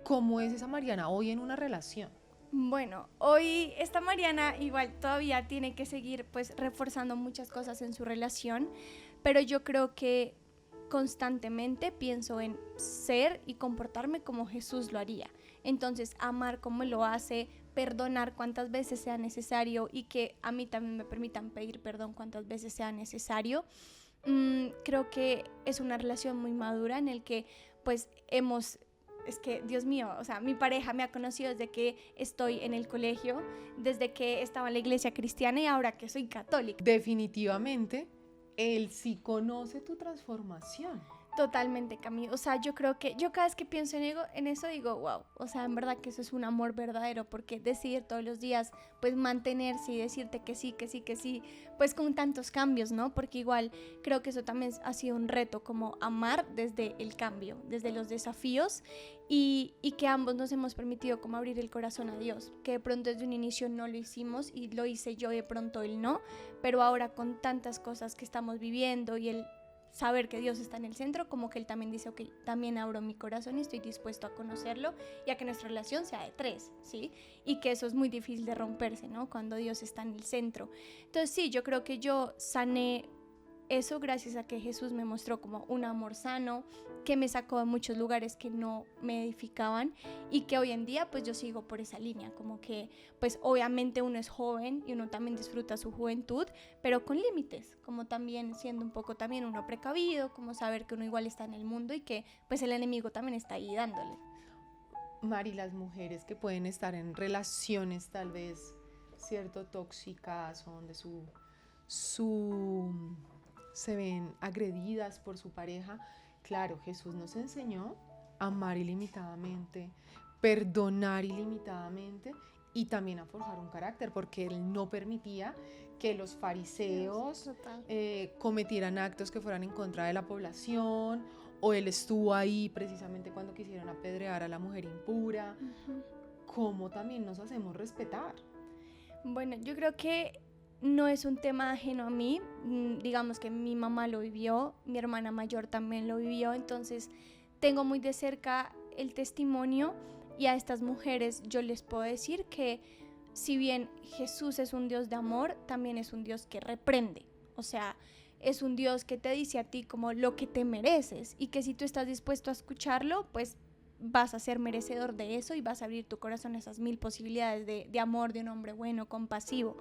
¿Cómo es esa Mariana hoy en una relación? Bueno, hoy esta Mariana igual todavía tiene que seguir pues reforzando muchas cosas en su relación, pero yo creo que constantemente pienso en ser y comportarme como Jesús lo haría. Entonces, amar como lo hace, perdonar cuantas veces sea necesario, y que a mí también me permitan pedir perdón cuantas veces sea necesario. Creo que es una relación muy madura en el que pues es que, Dios mío, o sea, mi pareja me ha conocido desde que estoy en el colegio, desde que estaba en la iglesia cristiana y ahora que soy católica. Definitivamente, él sí conoce tu transformación. Totalmente, Cami. O sea, yo creo que yo cada vez que pienso en eso digo, wow, o sea, en verdad que eso es un amor verdadero, porque decidir todos los días, pues mantenerse y decirte que sí, que sí, que sí, pues con tantos cambios, ¿no? Porque igual creo que eso también ha sido un reto, como amar desde el cambio, desde los desafíos, y que ambos nos hemos permitido como abrir el corazón a Dios, que de pronto desde un inicio no lo hicimos y lo hice yo, de pronto él no, pero ahora con tantas cosas que estamos viviendo y el saber que Dios está en el centro, como que Él también dice, ok, también abro mi corazón y estoy dispuesto a conocerlo y a que nuestra relación sea de tres, ¿sí? Y que eso es muy difícil de romperse, ¿no? Cuando Dios está en el centro. Entonces sí, yo creo que yo sané eso gracias a que Jesús me mostró como un amor sano, que me sacó de muchos lugares que no me edificaban, y que hoy en día pues yo sigo por esa línea, como que pues obviamente uno es joven y uno también disfruta su juventud, pero con límites, como también siendo un poco también uno precavido, como saber que uno igual está en el mundo y que pues el enemigo también está ahí dándole. Mari, las mujeres que pueden estar en relaciones tal vez, cierto, tóxicas, o donde su se ven agredidas por su pareja, claro, Jesús nos enseñó a amar ilimitadamente, perdonar ilimitadamente y también a forjar un carácter, porque Él no permitía que los fariseos Total. cometieran actos que fueran en contra de la población, o Él estuvo ahí precisamente cuando quisieron apedrear a la mujer impura. ¿Cómo también nos hacemos respetar? Bueno, yo creo que no es un tema ajeno a mí, digamos que mi mamá lo vivió, mi hermana mayor también lo vivió, entonces tengo muy de cerca el testimonio, y a estas mujeres yo les puedo decir que si bien Jesús es un Dios de amor, también es un Dios que reprende, o sea, es un Dios que te dice a ti como lo que te mereces, y que si tú estás dispuesto a escucharlo, pues vas a ser merecedor de eso y vas a abrir tu corazón a esas mil posibilidades de amor, de un hombre bueno, compasivo.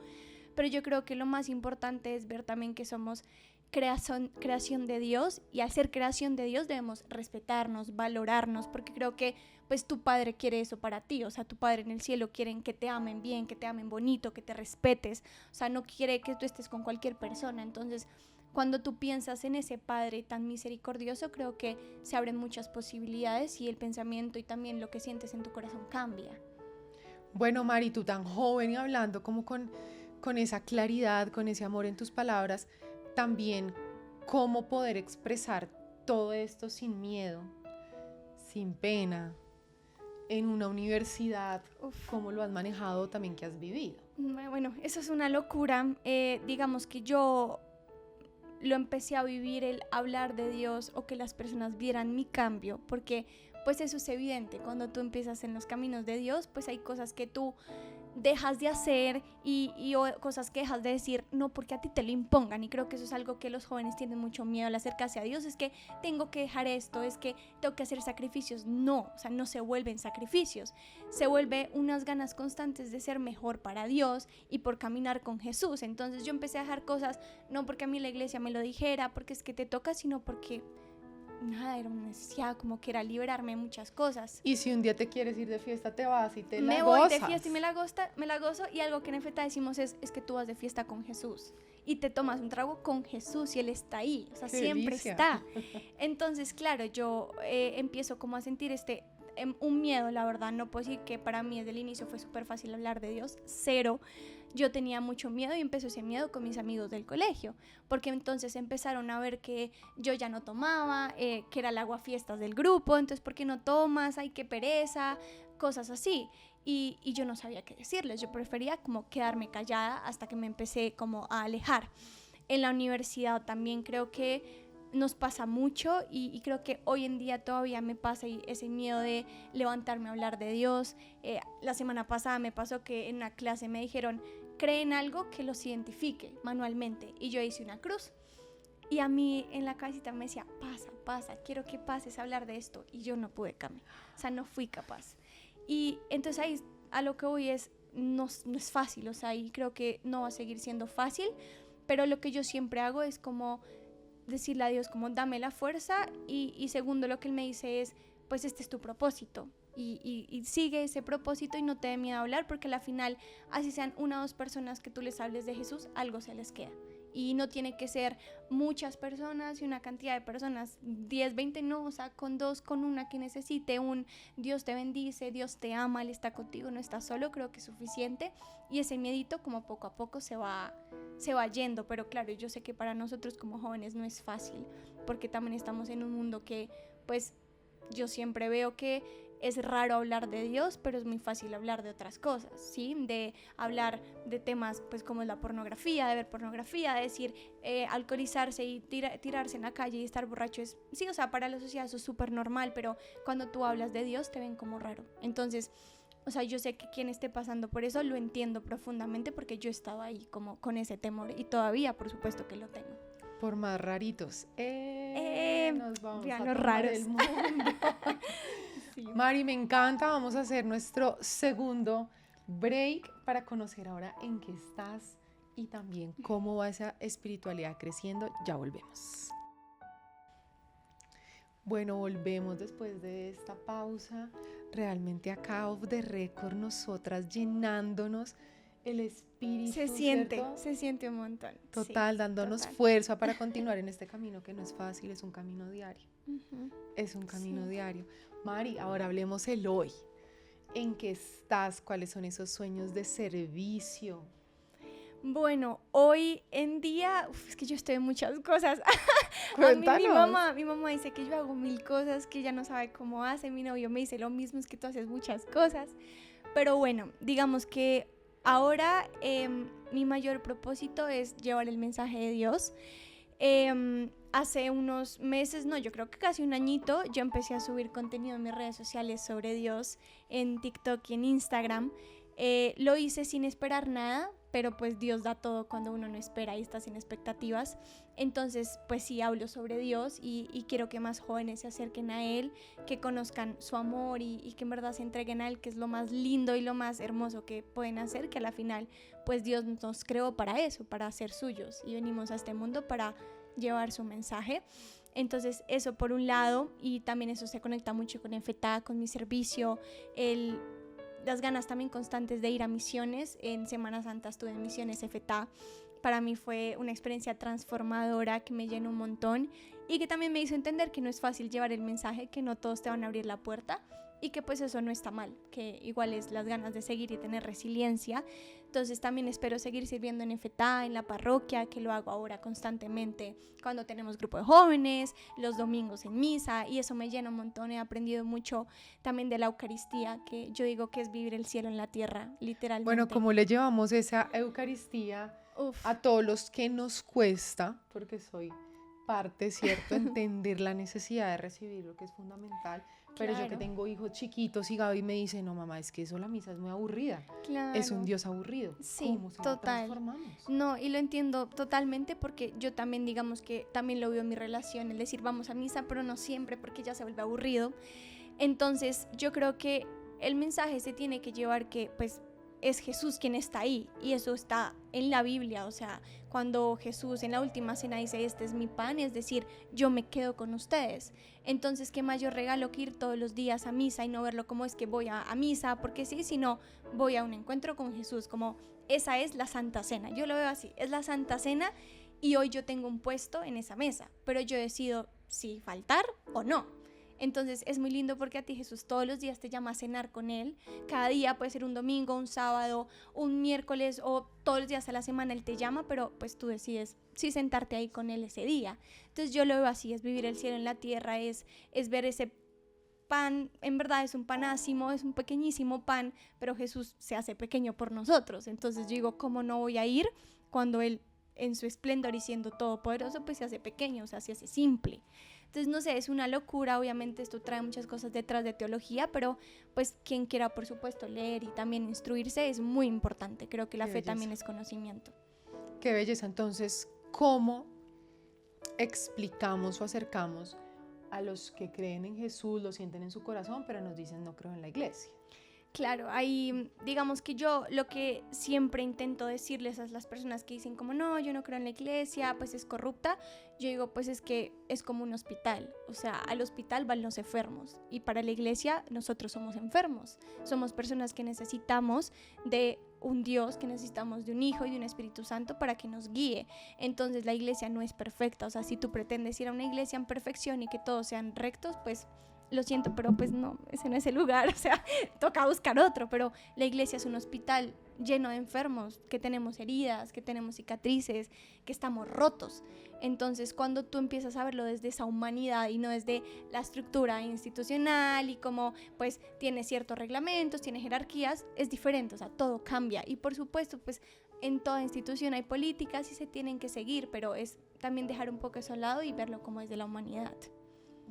Pero yo creo que lo más importante es ver también que somos creación de Dios, y al ser creación de Dios debemos respetarnos, valorarnos, porque creo que pues tu padre quiere eso para ti, o sea, tu padre en el cielo quiere que te amen bien, que te amen bonito, que te respetes, o sea, no quiere que tú estés con cualquier persona. Entonces, cuando tú piensas en ese padre tan misericordioso, creo que se abren muchas posibilidades y el pensamiento y también lo que sientes en tu corazón cambia. Bueno, Mari, tú tan joven y hablando como con esa claridad, con ese amor en tus palabras, también cómo poder expresar todo esto sin miedo, sin pena, en una universidad, cómo lo has manejado también que has vivido. Bueno, eso es una locura. Digamos que yo lo empecé a vivir, el hablar de Dios o que las personas vieran mi cambio, porque pues eso es evidente, cuando tú empiezas en los caminos de Dios, pues hay cosas que tú dejas de hacer y cosas que dejas de decir, no porque a ti te lo impongan. Y creo que eso es algo que los jóvenes tienen mucho miedo al acercarse a Dios, es que tengo que dejar esto, es que tengo que hacer sacrificios. No, o sea, no se vuelven sacrificios, se vuelve unas ganas constantes de ser mejor para Dios y por caminar con Jesús. Entonces yo empecé a dejar cosas, no porque a mí la iglesia me lo dijera, porque es que te toca, sino porque nada, era una necesidad, como que era liberarme de muchas cosas. Y si un día te quieres ir de fiesta, te vas y te me la voy gozas. de fiesta y me la gozo. Y algo que en Efeta decimos es que tú vas de fiesta con Jesús y te tomas un trago con Jesús y Él está ahí, o sea, Qué siempre delicia. está. Entonces, claro, yo empiezo como a sentir un miedo, la verdad. No puedo decir que para mí desde el inicio fue súper fácil hablar de Dios, cero. Yo tenía mucho miedo y empezó ese miedo con mis amigos del colegio, porque entonces empezaron a ver que yo ya no tomaba, que era el aguafiestas del grupo, entonces ¿por qué no tomas? Ay, qué pereza, cosas así. Y yo no sabía qué decirles, yo prefería como quedarme callada hasta que me empecé como a alejar. En la universidad también creo que nos pasa mucho y creo que hoy en día todavía me pasa ese miedo de levantarme a hablar de Dios. La semana pasada me pasó que en una clase me dijeron, cree en algo que los identifique manualmente, y yo hice una cruz. Y a mí en la cabecita me decía, pasa, quiero que pases a hablar de esto, y yo no pude, Cami, o sea, no fui capaz. Y entonces ahí a lo que voy es, no es fácil, o sea, y creo que no va a seguir siendo fácil, pero lo que yo siempre hago es como decirle a Dios como dame la fuerza, y segundo lo que Él me dice es, pues este es tu propósito, y sigue ese propósito y no te dé miedo a hablar, porque al final, así sean una o dos personas que tú les hables de Jesús, algo se les queda. Y no tiene que ser muchas personas y una cantidad de personas, 10, 20, no, o sea, con dos, con una que necesite un Dios te bendice, Dios te ama, Él está contigo, no estás solo, creo que es suficiente. Y ese miedito como poco a poco se va yendo, pero claro, yo sé que para nosotros como jóvenes no es fácil, porque también estamos en un mundo que, pues, yo siempre veo que es raro hablar de Dios, pero es muy fácil hablar de otras cosas, ¿sí? De hablar de temas pues como es la pornografía, de ver pornografía, de decir alcoholizarse y tirarse en la calle y estar borracho es, sí, o sea, para la sociedad eso es súper normal, pero cuando tú hablas de Dios te ven como raro. Entonces, o sea, yo sé que quien esté pasando por eso lo entiendo profundamente, porque yo estaba ahí como con ese temor y todavía por supuesto que lo tengo. Por más raritos. Nos vamos a los tomar raros. el mundo. Sí. Mari, me encanta. Vamos a hacer nuestro segundo break para conocer ahora en qué estás y también cómo va esa espiritualidad creciendo. Ya volvemos. Bueno, volvemos después de esta pausa. Realmente acá off the record, nosotras llenándonos el espíritu. Se siente un montón. Total, sí, dándonos fuerza para continuar en este camino que no es fácil, es un camino diario. Es un camino diario. Mari, ahora hablemos el hoy. ¿En qué estás? ¿Cuáles son esos sueños de servicio? Bueno, hoy en día, es que yo estoy en muchas cosas. Cuéntanos. Mi mamá dice que yo hago 1000 cosas, que ella no sabe cómo hace. Mi novio me dice lo mismo, es que tú haces muchas cosas. Pero bueno, digamos que ahora mi mayor propósito es llevar el mensaje de Dios. Hace unos meses, no, yo creo que casi un añito, yo empecé a subir contenido en mis redes sociales sobre Dios, en TikTok y en Instagram. Lo hice sin esperar nada, pero pues Dios da todo cuando uno no espera y está sin expectativas. Entonces pues sí, hablo sobre Dios y quiero que más jóvenes se acerquen a Él, que conozcan su amor y que en verdad se entreguen a Él, que es lo más lindo y lo más hermoso que pueden hacer, que a la final pues Dios nos creó para eso, para ser suyos, y venimos a este mundo para llevar su mensaje. Entonces eso por un lado, y también eso se conecta mucho con EFETA, con mi servicio, las ganas también constantes de ir a misiones. En Semana Santa estuve en misiones EFETA. Para mí fue una experiencia transformadora que me llenó un montón y que también me hizo entender que no es fácil llevar el mensaje, que no todos te van a abrir la puerta y que pues eso no está mal, que igual es las ganas de seguir y tener resiliencia. Entonces también espero seguir sirviendo en EFETA, en la parroquia, que lo hago ahora constantemente cuando tenemos grupo de jóvenes, los domingos en misa, y eso me llena un montón. He aprendido mucho también de la Eucaristía, que yo digo que es vivir el cielo en la tierra, literalmente. Bueno, ¿cómo le llevamos esa Eucaristía Uf. a todos los que nos cuesta? Porque soy parte, ¿cierto? Entender la necesidad de recibir lo que es fundamental. Pero yo que tengo hijos chiquitos y Gaby me dice, no mamá, es que eso la misa es muy aburrida. Claro. Es un Dios aburrido. Sí, ¿Cómo se lo total. transformamos? No, y lo entiendo totalmente porque yo también, digamos que también lo veo en mi relación, el decir vamos a misa, pero no siempre porque ya se vuelve aburrido. Entonces yo creo que el mensaje se tiene que llevar que pues es Jesús quien está ahí, y eso está en la Biblia. O sea, cuando Jesús en la última cena dice este es mi pan, es decir, yo me quedo con ustedes. Entonces qué mayor regalo que ir todos los días a misa y no verlo como es que voy a misa porque sí, sino voy a un encuentro con Jesús, como esa es la Santa Cena. Yo lo veo así, es la Santa Cena y hoy yo tengo un puesto en esa mesa, pero yo decido si faltar o no. Entonces es muy lindo porque a ti Jesús todos los días te llama a cenar con Él. Cada día puede ser un domingo, un sábado, un miércoles o todos los días a la semana Él te llama, pero pues tú decides si sentarte ahí con Él ese día. Entonces yo lo veo así, es vivir el cielo en la tierra, es ver ese pan. En verdad es un panásimo, es un pequeñísimo pan, pero Jesús se hace pequeño por nosotros. Entonces yo digo, ¿cómo no voy a ir cuando Él en su esplendor y siendo todopoderoso pues se hace pequeño, o sea, se hace simple? Entonces, no sé, es una locura. Obviamente esto trae muchas cosas detrás de teología, pero pues quien quiera, por supuesto, leer y también instruirse es muy importante. Creo que la fe también es conocimiento. Qué belleza. Entonces, ¿cómo explicamos o acercamos a los que creen en Jesús, lo sienten en su corazón, pero nos dicen no creo en la iglesia? Claro, ahí digamos que yo lo que siempre intento decirles a las personas que dicen como no, yo no creo en la iglesia, pues es corrupta, yo digo pues es que es como un hospital, o sea, al hospital van los enfermos y para la iglesia nosotros somos enfermos, somos personas que necesitamos de un Dios, que necesitamos de un Hijo y de un Espíritu Santo para que nos guíe. Entonces la iglesia no es perfecta, o sea, si tú pretendes ir a una iglesia en perfección y que todos sean rectos, pues lo siento, pero pues no, ese no es el lugar, o sea, toca buscar otro. Pero la iglesia es un hospital lleno de enfermos, que tenemos heridas, que tenemos cicatrices, que estamos rotos. Entonces cuando tú empiezas a verlo desde esa humanidad y no desde la estructura institucional y como pues tiene ciertos reglamentos, tiene jerarquías, es diferente, o sea, todo cambia. Y por supuesto pues en toda institución hay políticas y se tienen que seguir, pero es también dejar un poco eso al lado y verlo como desde la humanidad.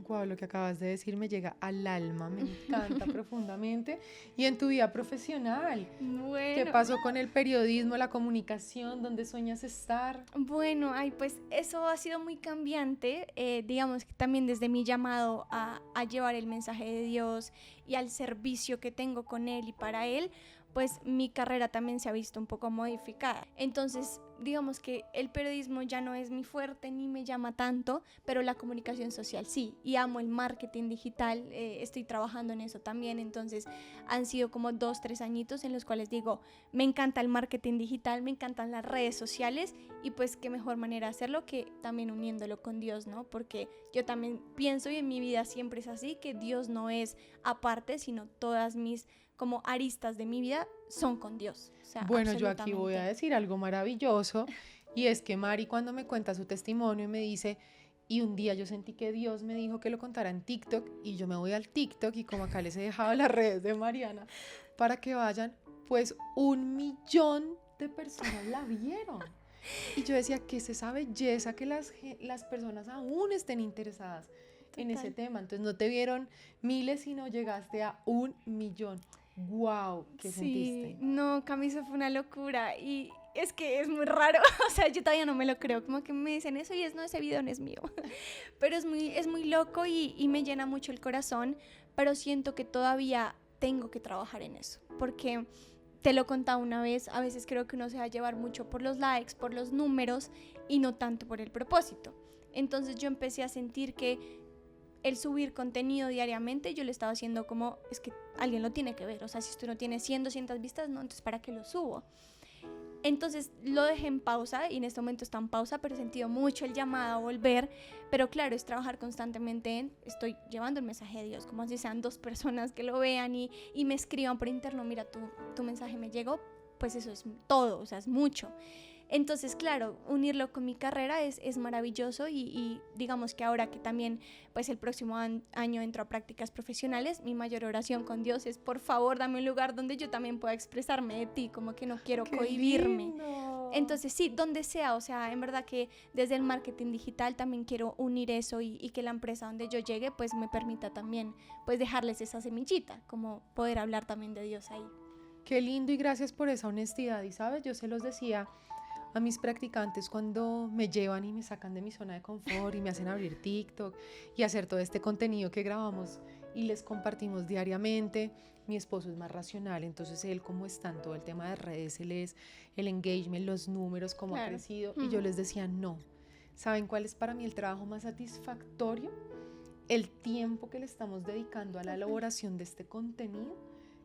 Wow, lo que acabas de decir me llega al alma, me encanta profundamente. Y en tu vida profesional, Bueno. ¿qué pasó con el periodismo, la comunicación? ¿Dónde sueñas estar? Bueno, pues eso ha sido muy cambiante, digamos que también desde mi llamado a llevar el mensaje de Dios y al servicio que tengo con Él y para Él, pues mi carrera también se ha visto un poco modificada. Entonces, digamos que el periodismo ya no es mi fuerte ni me llama tanto, pero la comunicación social sí, y amo el marketing digital, estoy trabajando en eso también. Entonces han sido como 2-3 añitos en los cuales digo, me encanta el marketing digital, me encantan las redes sociales, y pues qué mejor manera de hacerlo que también uniéndolo con Dios, ¿no? Porque yo también pienso, y en mi vida siempre es así, que Dios no es aparte, sino todas mis como aristas de mi vida son con Dios. O sea, bueno, yo aquí voy a decir algo maravilloso, y es que Mari cuando me cuenta su testimonio y me dice, y un día yo sentí que Dios me dijo que lo contara en TikTok, y yo me voy al TikTok, y como acá les he dejado las redes de Mariana para que vayan, pues 1 millón de personas la vieron. Y yo decía, ¿qué es esa belleza que las personas aún estén interesadas en ese tema? Entonces no te vieron miles, sino llegaste a 1 millón. ¡Wow! ¿Qué sentiste? No, Cami, eso fue una locura y es que es muy raro, o sea, yo todavía no me lo creo, como que me dicen eso y ese video no es mío, pero es muy loco y me llena mucho el corazón, pero siento que todavía tengo que trabajar en eso, porque te lo contaba una vez, a veces creo que uno se va a llevar mucho por los likes, por los números y no tanto por el propósito. Entonces yo empecé a sentir que el subir contenido diariamente yo lo estaba haciendo como, es que alguien lo tiene que ver, o sea, si esto no tiene 100, 200 vistas, no, entonces ¿para qué lo subo? Entonces lo dejé en pausa y en este momento está en pausa, pero he sentido mucho el llamado a volver. Pero claro, es trabajar constantemente estoy llevando el mensaje de Dios, como así sean 2 personas que lo vean y me escriban por interno, mira, tu mensaje me llegó, pues eso es todo, o sea, es mucho. Entonces, claro, unirlo con mi carrera es maravilloso y digamos que ahora que también, pues el próximo año entro a prácticas profesionales, mi mayor oración con Dios es, por favor, dame un lugar donde yo también pueda expresarme de ti, como que no quiero cohibirme. Lindo. Entonces, sí, donde sea, o sea, en verdad que desde el marketing digital también quiero unir eso y que la empresa donde yo llegue, pues me permita también, pues dejarles esa semillita, como poder hablar también de Dios ahí. Qué lindo y gracias por esa honestidad. Y sabes, yo se los decía a mis practicantes cuando me llevan y me sacan de mi zona de confort y me hacen abrir TikTok y hacer todo este contenido que grabamos y les compartimos diariamente. Mi esposo es más racional, entonces él como está en todo el tema de redes, él es el engagement, los números, cómo ha crecido. Y yo les decía, no. ¿Saben cuál es para mí el trabajo más satisfactorio? El tiempo que le estamos dedicando a la elaboración de este contenido,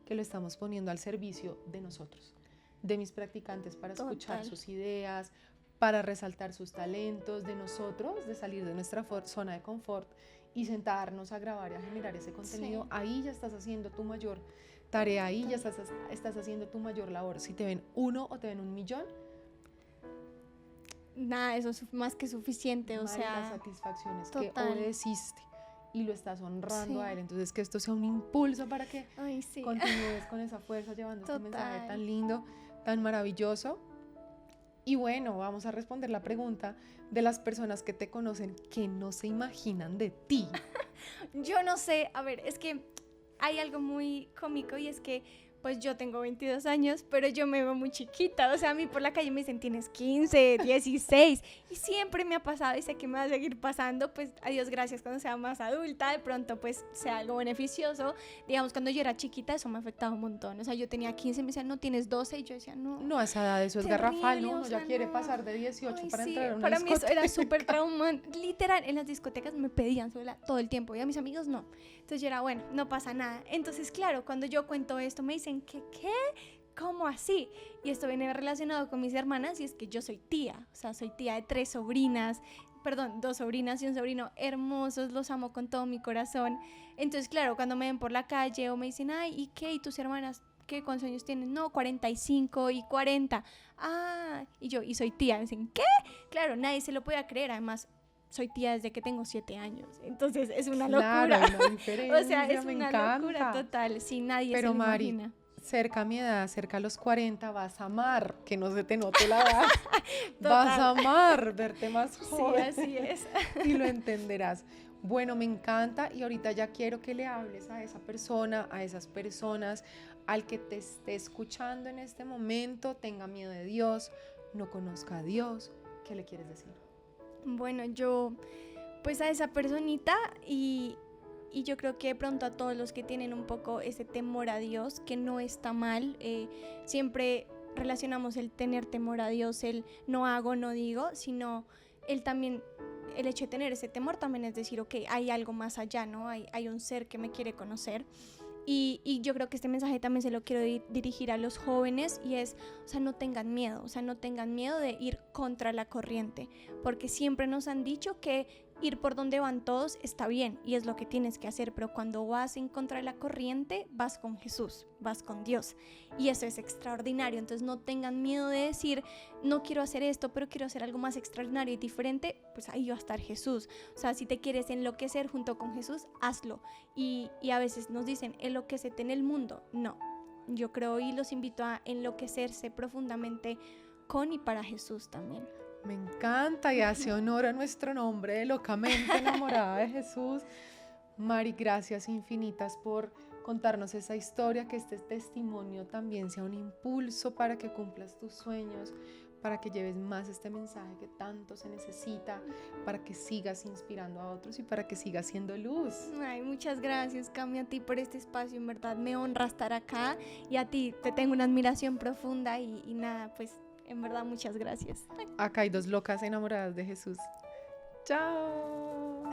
que lo estamos poniendo al servicio de nosotros, de mis practicantes, para escuchar sus ideas, para resaltar sus talentos, de nosotros, de salir de nuestra zona de confort y sentarnos a grabar y a generar ese contenido. Sí. Ahí ya estás haciendo tu mayor tarea, ahí ya estás haciendo tu mayor labor. Si te ven 1 o te ven 1.000.000, nada, eso es más que suficiente, o sea, la satisfacción es que obedeciste y lo estás honrando a él. Entonces, que esto sea un impulso para que continúes con esa fuerza llevando este mensaje tan lindo, tan maravilloso. Y bueno, vamos a responder la pregunta de las personas que te conocen, que no se imaginan de ti. Yo no sé, a ver, es que hay algo muy cómico y es que pues yo tengo 22 años, pero yo me veo muy chiquita, o sea, a mí por la calle me dicen tienes 15, 16 y siempre me ha pasado y sé que me va a seguir pasando, pues a Dios gracias cuando sea más adulta, de pronto pues sea algo beneficioso. Digamos, cuando yo era chiquita eso me afectaba un montón, o sea, yo tenía 15, me decían no, tienes 12 y yo decía no. A esa edad eso es garrafal, ¿no? Uno ya quiere pasar de 18 para entrar a una para discoteca. mí eso era súper traumante, literal, en las discotecas me pedían sola todo el tiempo y a mis amigos no, entonces yo era bueno, no pasa nada. Entonces claro, cuando yo cuento esto me dicen ¿qué? ¿Cómo así? Y esto viene relacionado con mis hermanas y es que yo soy tía, o sea, soy tía de 2 sobrinas y un sobrino hermosos, los amo con todo mi corazón. Entonces, claro, cuando me ven por la calle o me dicen, ay, ¿y qué? ¿Y tus hermanas qué? ¿Cuántos años tienen? No, 45 y 40. Ah, y soy tía. Me dicen, ¿qué? Claro, nadie se lo puede creer, además soy tía desde que tengo 7 años, entonces es una locura. Una diferencia, o sea, es una encanta. Locura total, sí, nadie pero se lo Mari, imagina. Cerca a mi edad, cerca a los 40, vas a amar, que no se te note la edad, vas a amar verte más joven. Sí, así es. Y lo entenderás. Bueno, me encanta y ahorita ya quiero que le hables a esa persona, a esas personas, al que te esté escuchando en este momento, tenga miedo de Dios, no conozca a Dios. ¿Qué le quieres decir? Bueno, yo pues a esa personita y yo creo que de pronto a todos los que tienen un poco ese temor a Dios, que no está mal, siempre relacionamos el tener temor a Dios, el no hago, no digo, sino el hecho de tener ese temor también es decir, ok, hay algo más allá, ¿no? Hay un ser que me quiere conocer. Y yo creo que este mensaje también se lo quiero dirigir a los jóvenes y es, o sea, no tengan miedo, de ir contra la corriente, porque siempre nos han dicho que ir por donde van todos está bien y es lo que tienes que hacer, pero cuando vas en contra de la corriente, vas con Jesús, vas con Dios y eso es extraordinario. Entonces no tengan miedo de decir, no quiero hacer esto, pero quiero hacer algo más extraordinario y diferente, pues ahí va a estar Jesús. O sea, si te quieres enloquecer junto con Jesús, hazlo. Y a veces nos dicen, enloquécete en el mundo. No, yo creo y los invito a enloquecerse profundamente con y para Jesús también. Me encanta y hace honor a nuestro nombre de locamente enamorada de Jesús. Mari, gracias infinitas por contarnos esa historia, que este testimonio también sea un impulso para que cumplas tus sueños, para que lleves más este mensaje que tanto se necesita, para que sigas inspirando a otros y para que sigas siendo luz. Ay, muchas gracias, Cami, a ti por este espacio, en verdad me honra estar acá y a ti te tengo una admiración profunda y nada, pues en verdad muchas gracias. Acá hay dos locas enamoradas de Jesús. Chao.